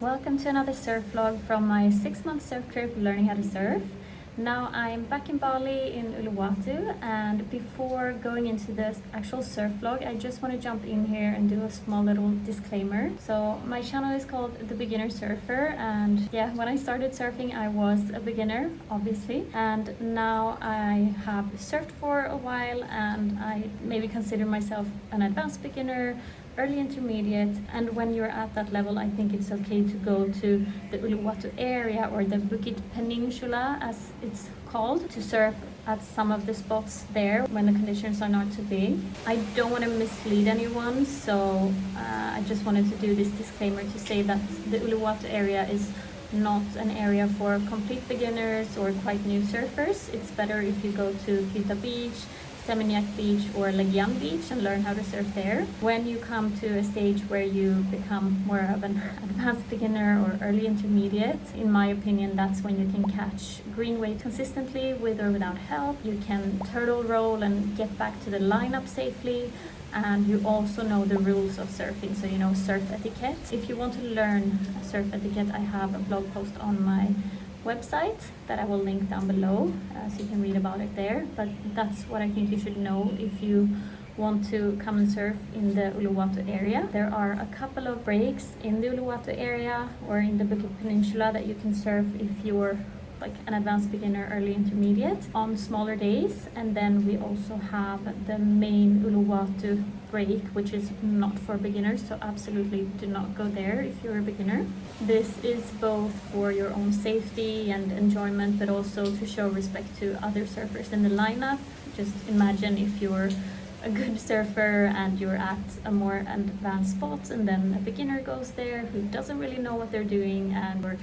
Welcome to another surf vlog from my 6-month surf trip learning how to surf. Now I'm back in Bali in Uluwatu, and before going into the actual surf vlog, I just want to jump in here and do a small little disclaimer. So my channel is called The Beginner Surfer, and yeah, when I started surfing I was a beginner, obviously, and now I have surfed for a while and I maybe consider myself an advanced beginner, early intermediate, and when you're at that level I think it's okay to go to the Uluwatu area, or the Bukit Peninsula as it's called, to surf at some of the spots there when the conditions are not too big. I don't want to mislead anyone, so I just wanted to do this disclaimer to say that the Uluwatu area is not an area for complete beginners or quite new surfers. It's better if you go to Kita Beach, Seminyak Beach or Legian Beach and learn how to surf there. When you come to a stage where you become more of an advanced beginner or early intermediate, in my opinion, that's when you can catch green wave consistently with or without help. You can turtle roll and get back to the lineup safely, and you also know the rules of surfing, so you know surf etiquette. If you want to learn surf etiquette, I have a blog post on my website that I will link down below, so you can read about it there. But that's what I think you should know if you want to come and surf in the Uluwatu area. There are a couple of breaks in the Uluwatu area or in the Bukit Peninsula that you can surf if you're like an advanced beginner, early intermediate, on smaller days. And then we also have the main Uluwatu break, which is not for beginners, so absolutely do not go there if you're a beginner. This is both for your own safety and enjoyment, but also to show respect to other surfers in the lineup. Just imagine if you're a good surfer and you're at a more advanced spot and then a beginner goes there who doesn't really know what they're doing, and or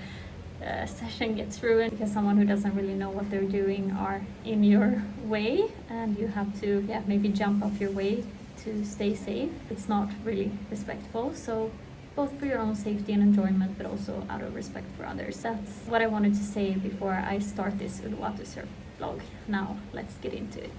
session gets ruined because someone who doesn't really know what they're doing are in your way and you have to maybe jump off your way to stay safe. It's not really respectful. So both for your own safety and enjoyment, but also out of respect for others. That's what I wanted to say before I start this Uluwatu surf vlog. Now let's get into it.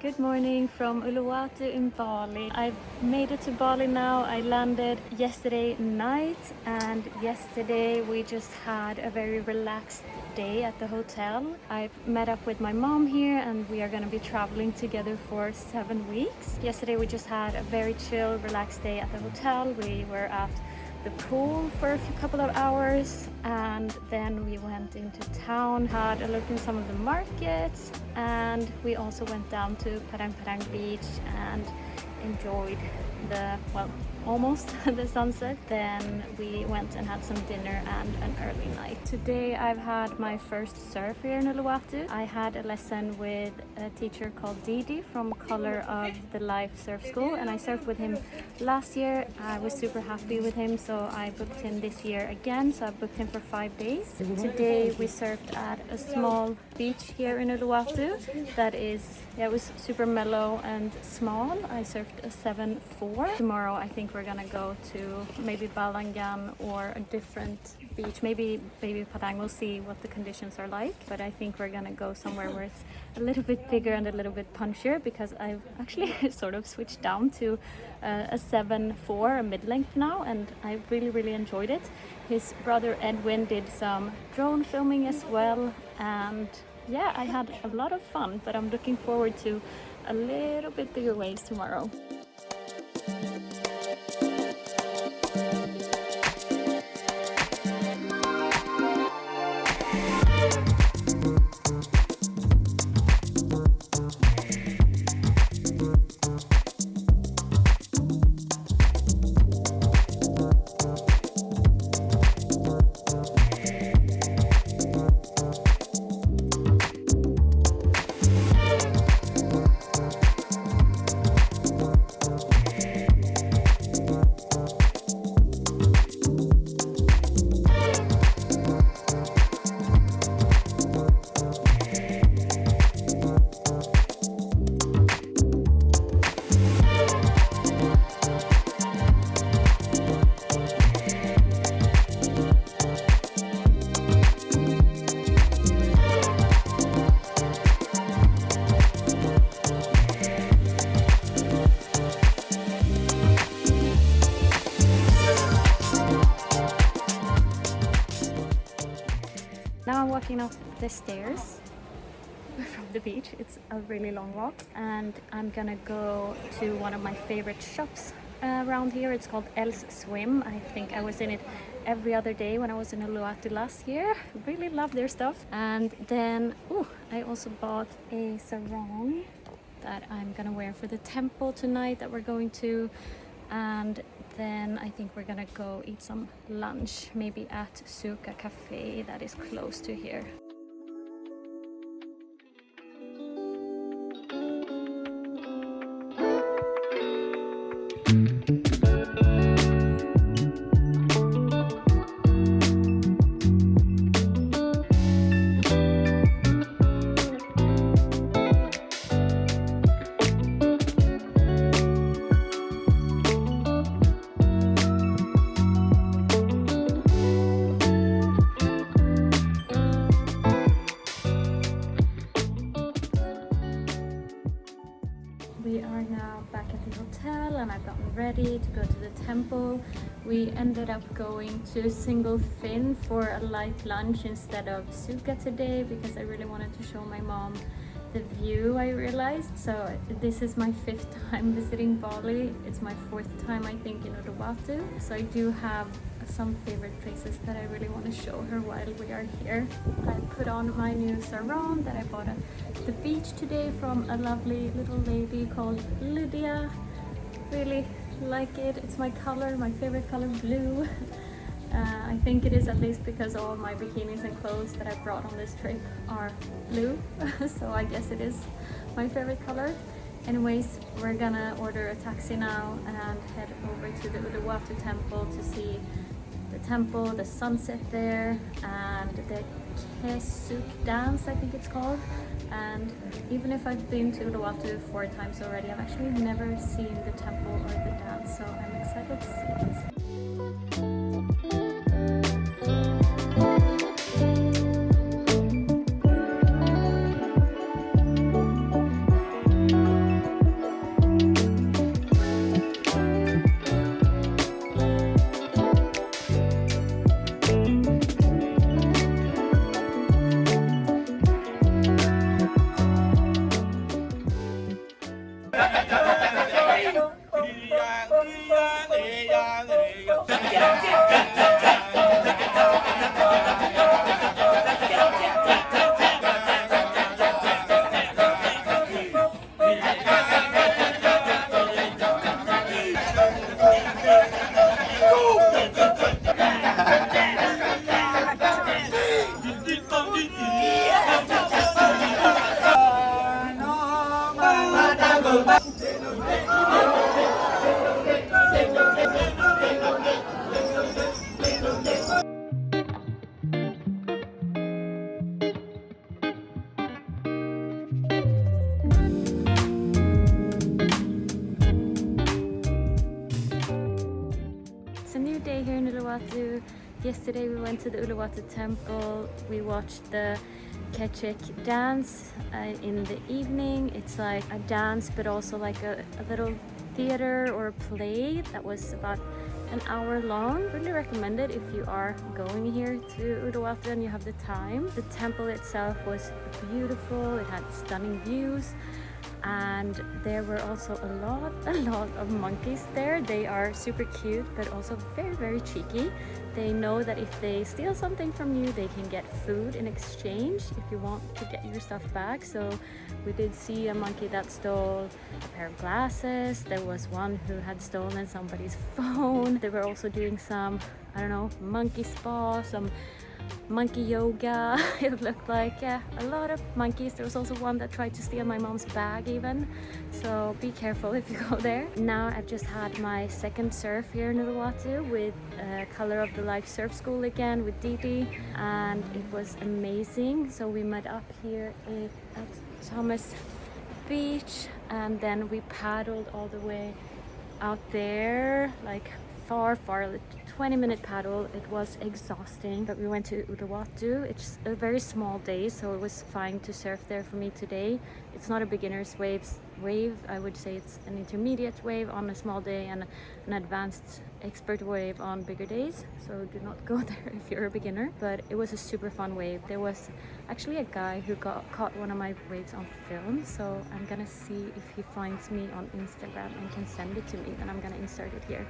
Good morning from Uluwatu in Bali. I've made it to Bali now. I landed yesterday night, and yesterday we just had a very relaxed day at the hotel. I've met up with my mom here and we are going to be traveling together for 7 weeks. Yesterday we just had a very chill, relaxed day at the hotel. We were at the pool for a couple of hours, and then we went into town, had a look in some of the markets, and we also went down to Padang Padang Beach and enjoyed the, well, almost the sunset. Then we went and had some dinner and an early night. Today I've had my first surf here in Uluwatu. I had a lesson with a teacher called Didi from Color of the Life Surf School, and I surfed with him last year. I was super happy with him, so I booked him this year again. So I booked him for 5 days. Today we surfed at a small beach here in Uluwatu that is, it was super mellow and small. I surfed a 7'4". Tomorrow I think we're gonna go to maybe Balangan or a different beach, maybe Padang. We'll see what the conditions are like, but I think we're gonna go somewhere where it's a little bit bigger and a little bit punchier, because I've actually sort of switched down to a 7'4", a mid-length now, and I really enjoyed it. His brother Edwin did some drone filming as well, and yeah, I had a lot of fun, but I'm looking forward to a little bit bigger waves tomorrow. walking up the stairs from the beach. It's a really long walk, and I'm gonna go to one of my favorite shops around here. It's called Elle's Swim. I think I was in it every other day when I was in Uluwatu last year. Really love their stuff. And then I also bought a sarong that I'm gonna wear for the temple tonight that we're going to. And then I think we're gonna go eat some lunch, maybe at Suka Cafe that is close to here. We are now back at the hotel and I've gotten ready to go to the temple. We ended up going to Single Fin for a light lunch instead of Suka today because I really wanted to show my mom the view, I realized. So this is my 5th time visiting Bali. It's my 4th time, I think, in Uluwatu. So I do have some favorite places that I really want to show her while we are here. I put on my new sarong that I bought at the beach today from a lovely little lady called Lydia. Really like it. It's my color, my favorite color, blue. I think it is, at least because all my bikinis and clothes that I brought on this trip are blue. So I guess it is my favorite color. Anyways, we're gonna order a taxi now and head over to the Uluwatu temple to see the temple, the sunset there, and the Kesuk dance, I think it's called. And even if I've been to Uluwatu 4 times already, I've actually never seen the temple or the dance, so I'm excited to see it. It's a new day here in Uluwatu. Yesterday we went to the Uluwatu temple. We watched the Kecek dance in the evening. It's like a dance but also like a little theater or a play that was about an hour long. Really recommend it if you are going here to Uluwatu and you have the time. The temple itself was beautiful. It had stunning views. And there were also a lot of monkeys there. They are super cute but also very cheeky. They know that if they steal something from you, they can get food in exchange if you want to get your stuff back. So we did see a monkey that stole a pair of glasses. There was one who had stolen somebody's phone. They were also doing some, I don't know, monkey spa, some monkey yoga. It looked like, yeah, a lot of monkeys. There was also one that tried to steal my mom's bag even, so be careful if you go there. Now I've just had my 2nd surf here in Uluwatu with Color of the Life Surf School again with Didi, and it was amazing. So we met up here at Thomas Beach and then we paddled all the way out there, like far, like 20-minute paddle. It was exhausting, but we went to Uluwatu. It's a very small day, so it was fine to surf there for me today. It's not a beginner's wave. I would say it's an intermediate wave on a small day and an advanced expert wave on bigger days. So do not go there if you're a beginner. But it was a super fun wave. There was actually a guy who caught one of my waves on film. So I'm gonna see if he finds me on Instagram and can send it to me. Then I'm gonna insert it here.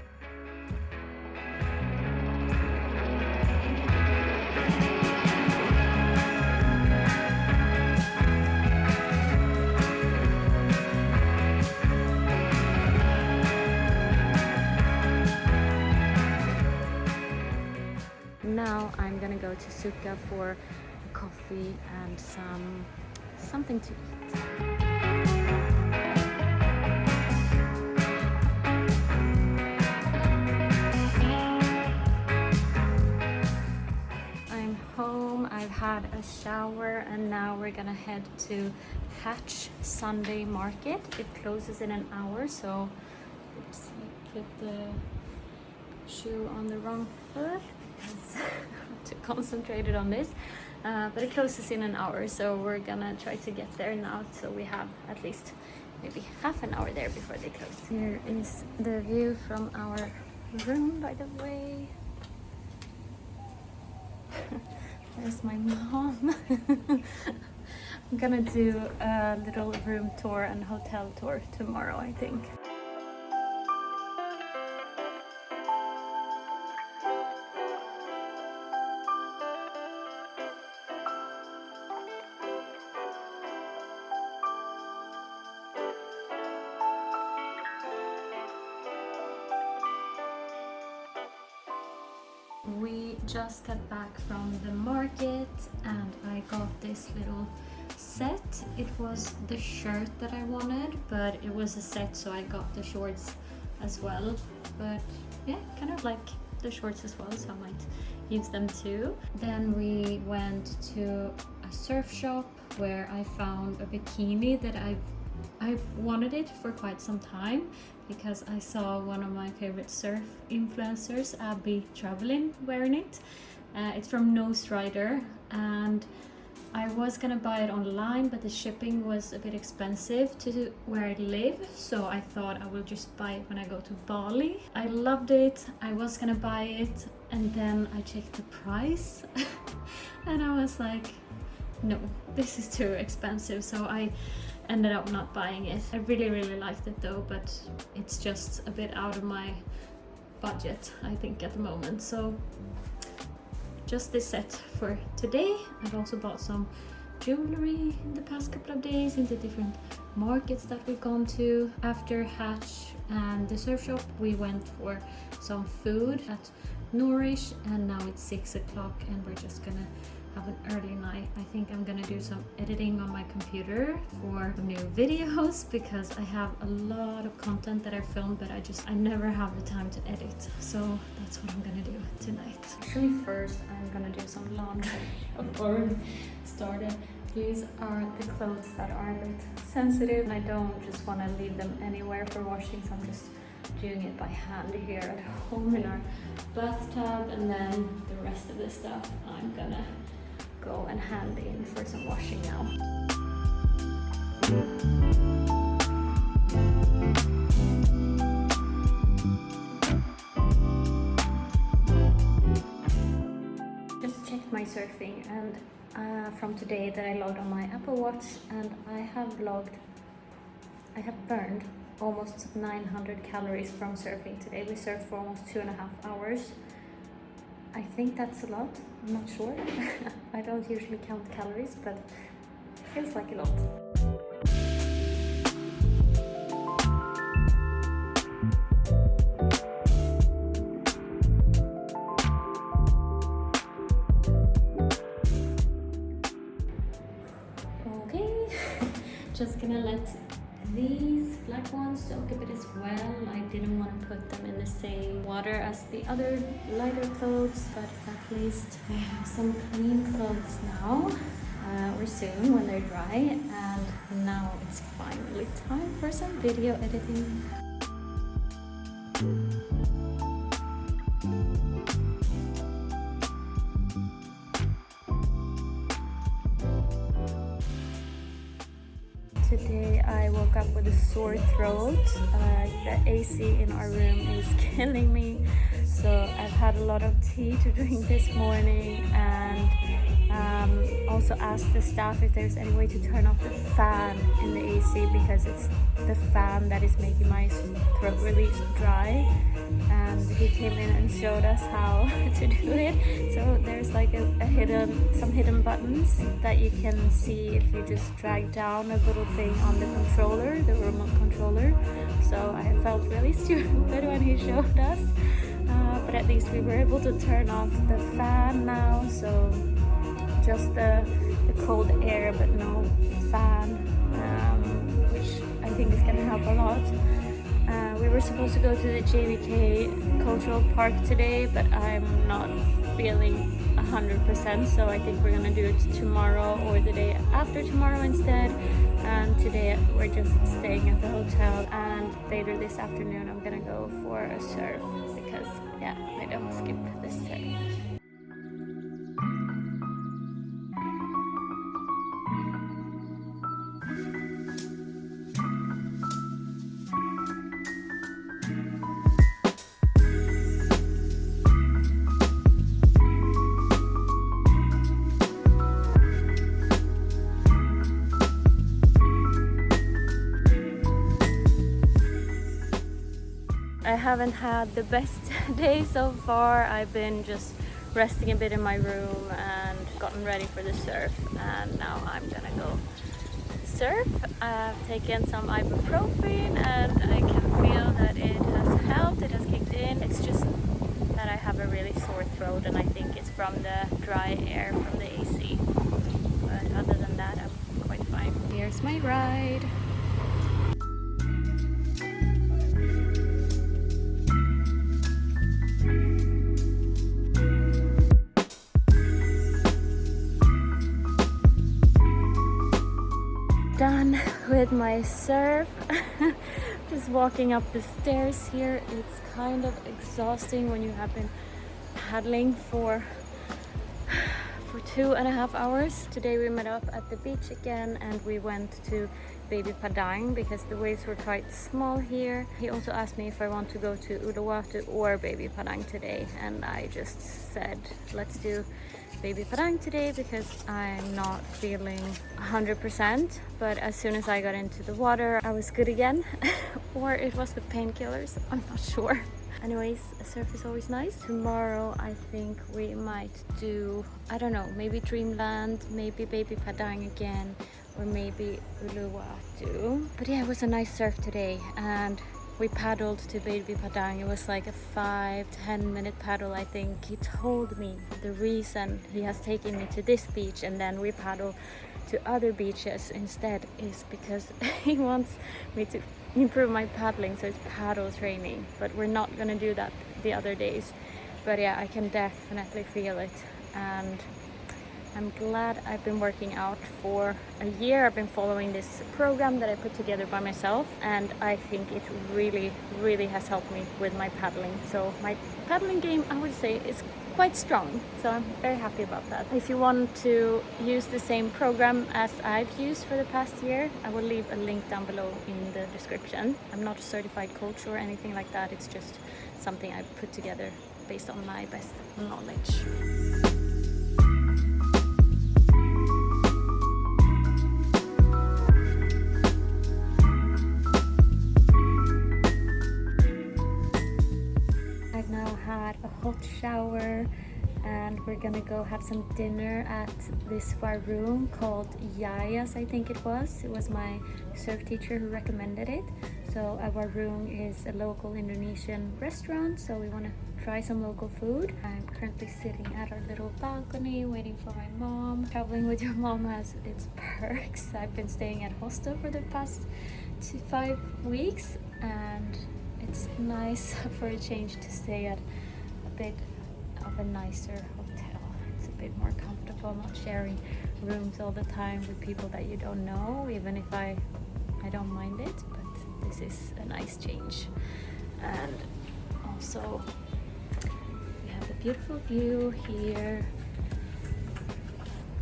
Now I'm gonna go to Suka for coffee and something to eat. I'm home, I've had a shower, and now we're gonna head to Hatch Sunday Market. It closes in an hour, so oops, I put the shoe on the wrong foot. I'm too concentrated on this, but it closes in an hour, so we're gonna try to get there now, so we have at least maybe half an hour there before they close. Here is the view from our room, by the way. There's my mom. I'm gonna do a little room tour and hotel tour tomorrow, I think. We just got back from the market and I got this little set. It was the shirt that I wanted, but it was a set, so I got the shorts as well. But yeah, kind of like the shorts as well, so I might use them too. Then we went to a surf shop where I found a bikini that I wanted it for quite some time, because I saw one of my favorite surf influencers, Abby Travelin, wearing it. It's from Nose Rider, and I was gonna buy it online, but the shipping was a bit expensive to where I live, so I thought I will just buy it when I go to Bali. I loved it, I was gonna buy it, and then I checked the price and I was like, no, this is too expensive, so I ended up not buying it. I really liked it though, but it's just a bit out of my budget, I think, at the moment. So just this set for today. I've also bought some jewelry in the past couple of days in the different markets that we've gone to. After Hatch and the surf shop, we went for some food at Nourish, and now it's 6 o'clock and we're just gonna have an early night. I think I'm gonna do some editing on my computer for new videos, because I have a lot of content that I filmed, but I never have the time to edit. So that's what I'm gonna do tonight. Actually, first I'm gonna do some laundry. I've already started. These are the clothes that are a bit sensitive, and I don't just want to leave them anywhere for washing, so I'm just doing it by hand here at home in our bathtub, and then the rest of the stuff I'm gonna go and hand in for some washing now. Just checked my surfing, and from today that I logged on my Apple Watch, and I have burned almost 900 calories from surfing today. We surfed for almost 2.5 hours. I think that's a lot, I'm not sure. I don't usually count calories, but it feels like a lot. Okay, just gonna let these black ones soak a bit as well. I didn't want to put them in the same water as the other lighter clothes, but at least I have some clean clothes now, or soon when they're dry. And now it's finally time for some video editing. Today I woke up with a sore throat. The AC in our room is killing me. So I've had a lot of tea to drink this morning, and also asked the staff if there's any way to turn off the fan in the AC, because it's the fan that is making my throat really dry. And he came in and showed us how to do it. So there's like some hidden buttons that you can see if you just drag down a little thing on the controller, the remote controller. So I felt really stupid when he showed us, but at least we were able to turn off the fan now. So just the cold air, but no fan, which I think is gonna help a lot. We were supposed to go to the JVK Cultural Park today, but I'm not feeling 100%, so I think we're gonna do it tomorrow or the day after tomorrow instead. And today we're just staying at the hotel, and later this afternoon I'm gonna go for a surf, because yeah, I don't skip the surf. I haven't had the best day so far. I've been just resting a bit in my room and gotten ready for the surf, and now I'm gonna go surf. I've taken some ibuprofen and I can feel that it has helped, it has kicked in. It's just that I have a really sore throat, and I think it's from the dry air from the AC. But other than that, I'm quite fine. Here's my ride. Done with my surf. Just walking up the stairs here. It's kind of exhausting when you have been paddling for 2.5 hours. Today we met up at the beach again, and we went to Baby Padang because the waves were quite small here. He also asked me if I want to go to Uluwatu or Baby Padang today, and I just said let's do Baby Padang today because I'm not feeling 100%. But as soon as I got into the water, I was good again. Or it was the painkillers, I'm not sure. Anyways, a surf is always nice. Tomorrow I think we might do, I don't know, maybe Dreamland, maybe Baby Padang again, or maybe Uluwatu. But yeah, it was a nice surf today, and we paddled to Baby Padang. It was like a 5-10 minute paddle, I think. He told me the reason he has taken me to this beach and then we paddle to other beaches instead is because he wants me to improve my paddling, so it's paddle training. But we're not gonna do that the other days. But yeah, I can definitely feel it, and I'm glad I've been working out for a year. I've been following this program that I put together by myself, and I think it really, really has helped me with my paddling. So my paddling game, I would say, is quite strong. So I'm very happy about that. If you want to use the same program as I've used for the past year, I will leave a link down below in the description. I'm not a certified coach or anything like that. It's just something I put together based on my best knowledge. Had a hot shower, and we're gonna go have some dinner at this warung called Yaya's, I think it was. It was my surf teacher who recommended it. So a warung is a local Indonesian restaurant, so we want to try some local food. I'm currently sitting at our little balcony waiting for my mom. Traveling with your mom has its perks. I've been staying at hostel for the past 5 weeks, and it's nice for a change to stay at a bit of a nicer hotel. It's a bit more comfortable, not sharing rooms all the time with people that you don't know, even if I don't mind it, but this is a nice change. And also we have a beautiful view here,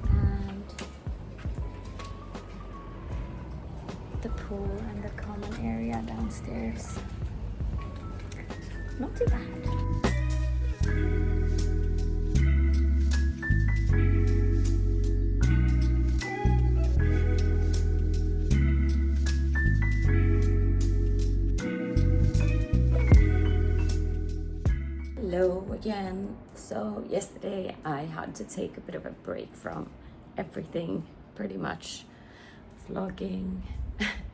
and the pool and the common area downstairs. Not too bad. Hello again. So yesterday I had to take a bit of a break from everything, pretty much vlogging,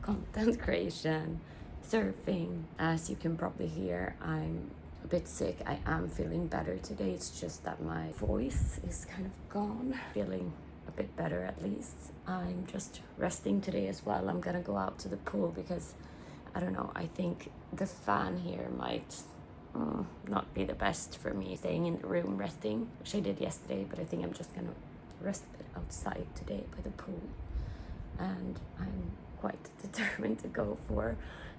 content creation, surfing. As you can probably hear, I'm a bit sick. I am feeling better today. It's just that my voice is kind of gone. Feeling a bit better at least. I'm just resting today as well. I'm gonna go out to the pool because I don't know, I think the fan here might not be the best for me staying in the room resting, which I did yesterday, but I think I'm just gonna rest a bit outside today by the pool. And I'm quite determined to go for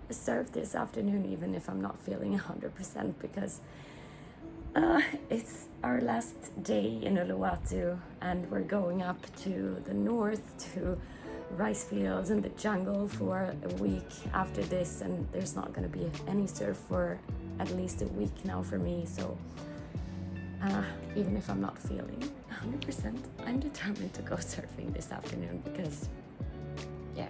a surf this afternoon, even if I'm not feeling 100%, because it's our last day in Uluwatu and we're going up to the north to rice fields and the jungle for a week after this, and there's not going to be any surf for at least a week now for me. So even if I'm not feeling 100%, I'm determined to go surfing this afternoon because yeah,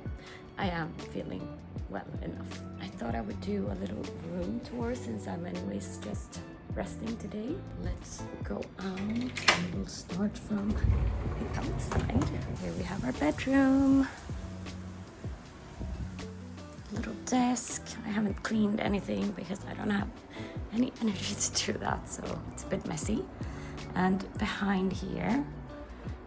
I am feeling well enough. I thought I would do a little room tour since I'm anyways just resting today. Let's go out and we'll start from the outside. Here we have our bedroom. Little desk. I haven't cleaned anything because I don't have any energy to do that, so it's a bit messy. And behind here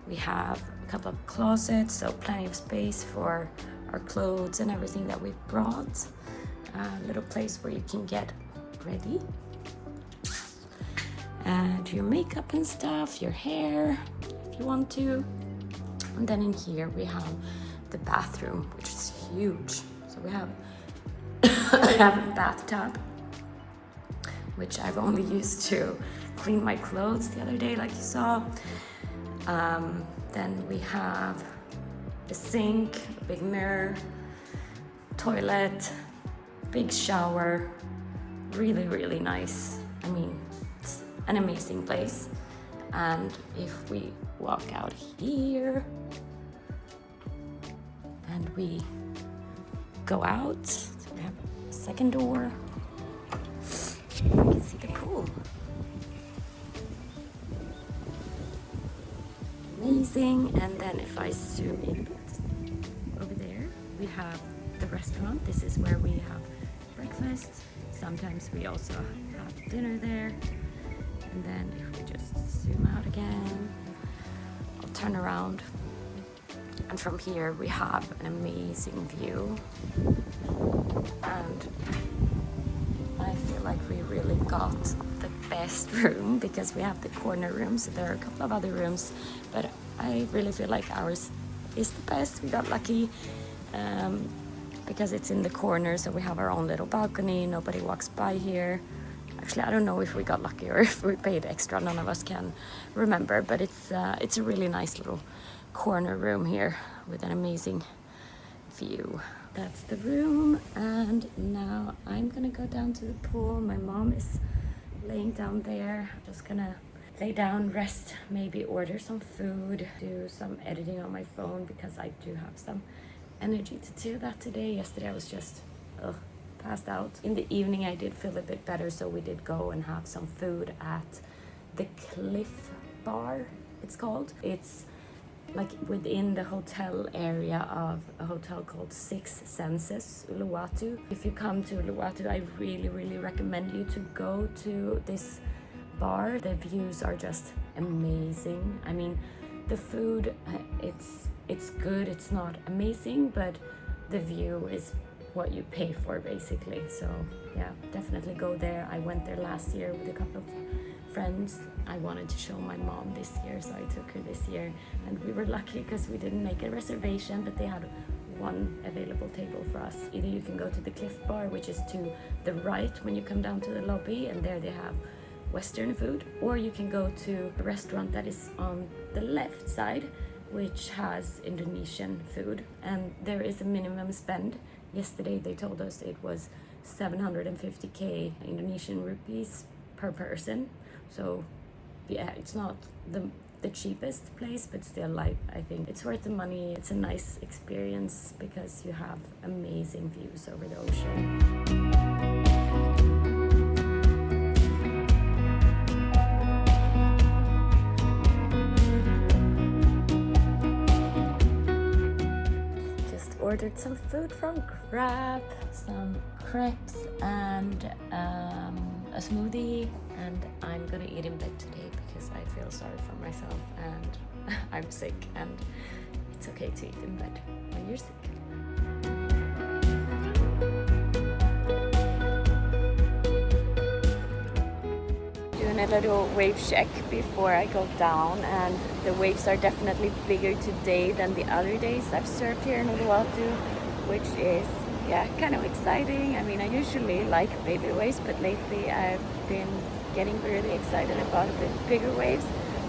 we have a couple of closets, so plenty of space for our clothes and everything that we've brought. A little place where you can get ready and do your makeup and stuff, your hair if you want to. And then in here we have the bathroom, which is huge. So we have I have a bathtub, which I've only used to clean my clothes the other day, like you saw. Then we have a sink, a big mirror, toilet, big shower. Really, really nice. I mean, it's an amazing place. And if we walk out here and we go out, so we have a second door, you can see the pool. Amazing. And then if I zoom in over there, we have the restaurant. This is where we have breakfast. Sometimes we also have dinner there. And then if we just zoom out again, I'll turn around. And from here we have an amazing view. And I feel like we really got the best room because we have the corner room. So there are a couple of other rooms, but I really feel like ours is the best. We got lucky because it's in the corner, so we have our own little balcony. Nobody walks by here. Actually, I don't know if we got lucky or if we paid extra. None of us can remember, but it's a really nice little corner room here with an amazing view. That's the room, and now I'm gonna go down to the pool. My mom is laying down there. I'm just gonna lay down, rest, maybe order some food, do some editing on my phone because I do have some energy to do that today. Yesterday I was just passed out. In the evening I did feel a bit better, so we did go and have some food at the Cliff Bar, it's called. It's like within the hotel area of a hotel called Six Senses, Uluwatu. If you come to Uluwatu, I really, really recommend you to go to this bar. The views are just amazing. I mean, the food, it's good, it's not amazing, but the view is what you pay for basically. So yeah, definitely go there. I went there last year with a couple of friends. I wanted to show my mom this year, so I took her this year, and we were lucky because we didn't make a reservation, but they had one available table for us. Either you can go to the Cliff Bar, which is to the right when you come down to the lobby, and there they have Western food, or you can go to a restaurant that is on the left side, which has Indonesian food, and there is a minimum spend. Yesterday they told us it was 750k Indonesian rupees per person. So yeah, it's not the cheapest place, but still, like, I think it's worth the money. It's a nice experience because you have amazing views over the ocean. Ordered some food from Grab, some crepes and a smoothie, and I'm gonna eat in bed today because I feel sorry for myself and I'm sick, and it's okay to eat in bed when you're sick. Doing a little wave check before I go down, and the waves are definitely bigger today than the other days I've surfed here in Uluwatu, which is kind of exciting. I mean, I usually like baby waves, but lately I've been getting really excited about a bit bigger waves.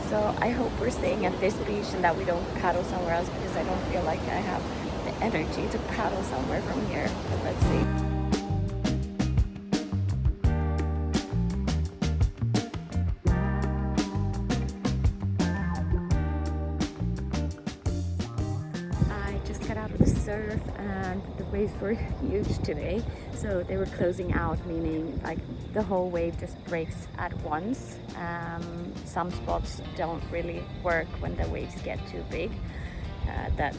So I hope we're staying at this beach and that we don't paddle somewhere else, because I don't feel like I have the energy to paddle somewhere from here. But let's see. Out of the surf, and the waves were huge today, so they were closing out, meaning like the whole wave just breaks at once. Some spots don't really work when the waves get too big, that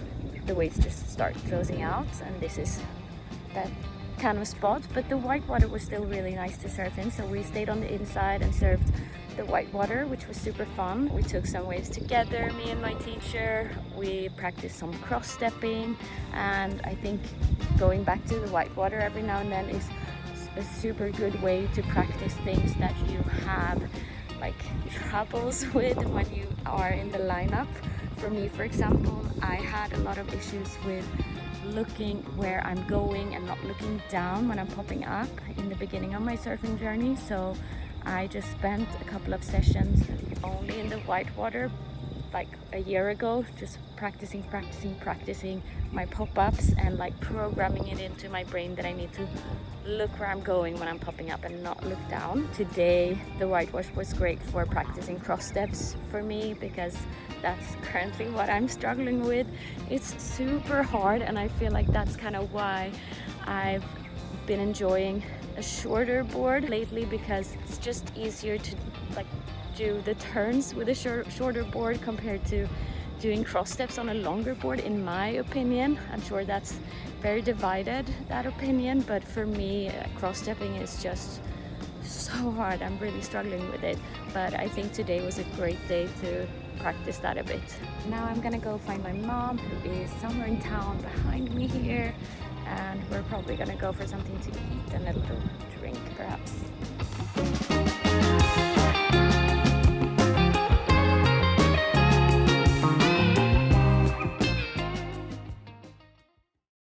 the waves just start closing out, and this is that kind of spot. But the Whitewater was still really nice to surf in, so we stayed on the inside and surfed the Whitewater, which was super fun. We took some waves together, me and my teacher. We practiced some cross-stepping, and I think going back to the Whitewater every now and then is a super good way to practice things that you have like troubles with when you are in the lineup. For me, for example, I had a lot of issues with looking where I'm going and not looking down when I'm popping up in the beginning of my surfing journey. So I just spent a couple of sessions only in the Whitewater like a year ago, just practicing my pop-ups and like programming it into my brain that I need to look where I'm going when I'm popping up and not look down. Today the Whitewater was great for practicing cross steps for me, because that's currently what I'm struggling with. It's super hard, and I feel like that's kind of why I've been enjoying a shorter board lately, because it's just easier to like do the turns with a shorter board compared to doing cross steps on a longer board, in my opinion. I'm sure that's very divided, that opinion, but for me cross stepping is just so hard. I'm really struggling with it, but I think today was a great day to practice that a bit. Now I'm gonna go find my mom, who is somewhere in town behind me here, and we're probably gonna go for something to eat and a little drink perhaps.